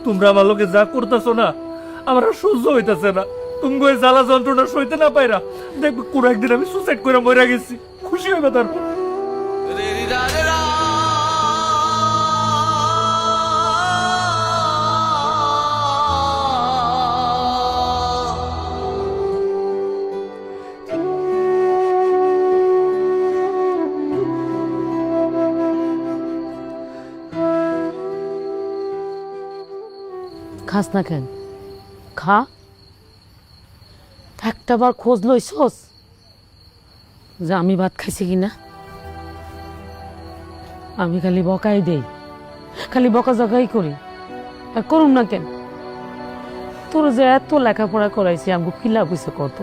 তোমরা আমার লোকে যা করতেছো না আমার আর সহ্য হইতেছে না। তুমি ওই জ্বালা যন্ত্রণা সইতে না পাইরা দেখবে কোনো একদিন আমি সুসাইড করে মরে গেছি, খুশি হইবে তারপর। খাস না কেন? খা। একটা বার খোঁজ লইছস যে আমি ভাত খাইছি কিনা? আমি খালি বকাই দেই, খালি বকা জকাই করি, আর করুম না কেন? তোর যে এত লেখাপড়া করাইছি আমাকে কি লাভ হয়েছে কত?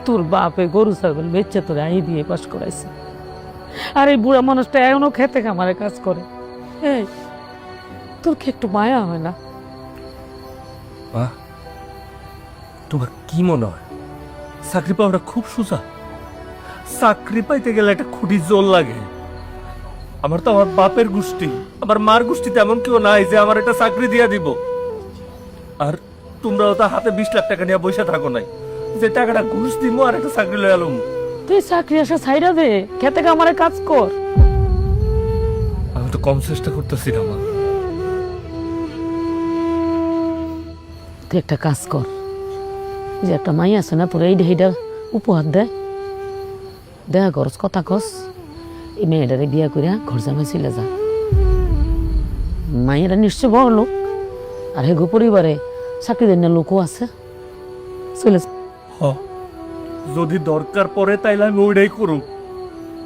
তোর বাপে গরু ছাগল বেচে তোর আই দিয়ে পাস করাইছে, আর এই বুড়া মানুষটা এখনো খেতে খামারে কাজ করে। এই তোর কি একটু মায়া হয় না? তোমার কি মনে হয় চাকরি পাওয়াটা খুব সোজা? চাকরি পাইতে গেলে একটা খুঁটি জোর লাগে। আমার তো আমার বাপের গোষ্ঠী, আমার মার গোষ্ঠীতে এমন কেউ নাই যে আমার একটা চাকরি দিয়া দিব। আর তোমরাও তো হাতে 20 লাখ টাকা নিয়ে বসে থাকো নাই যে টাকাটা ঘুষ দিব আর একটা চাকরি লয়ে আলম। তুই চাকরি আসা ছাইরা দে, খেতে খামারে কাজ কর। আমি তো কম চেষ্টা করতেছি না মা। তুই একটা কাজ কর, যে একটা মাই আছে না তোর, এইটা উপহার দেয়, দেখা করস, কথা কস, এই মেয়েটারে বিয়া করিয়া ঘর জামাই চলে যা। মায়েরা নিশ্চয় বড় লোক, আর হেগো পরিবারে চাকরি দেন না লোকও আছে, চলে যা। যদি দরকার পড়ে তাইলে আমি ওইটাই করুক।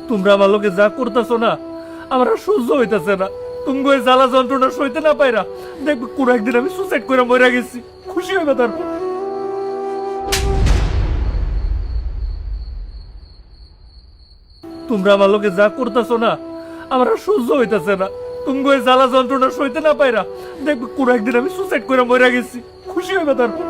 তোমরা আমার লোকে যা করতেছো না আমার আর সহ্য হইতেছে না। তুমি ওই জ্বালা যন্ত্রণা সইতে না পাইরা দেখবে কোনো একদিন আমি সুসাইড করে মরে গেছি, খুশি হইবে তারপর। তোমরা আমার লোকে যা করতেছো না আমার আর সহ্য হইতেছে না। তুমি ওই জ্বালা যন্ত্রণা সইতে না পাইরা দেখবে কোনো একদিন আমি সুসাইড করে মরে গেছি, খুশি হইবে তারপর।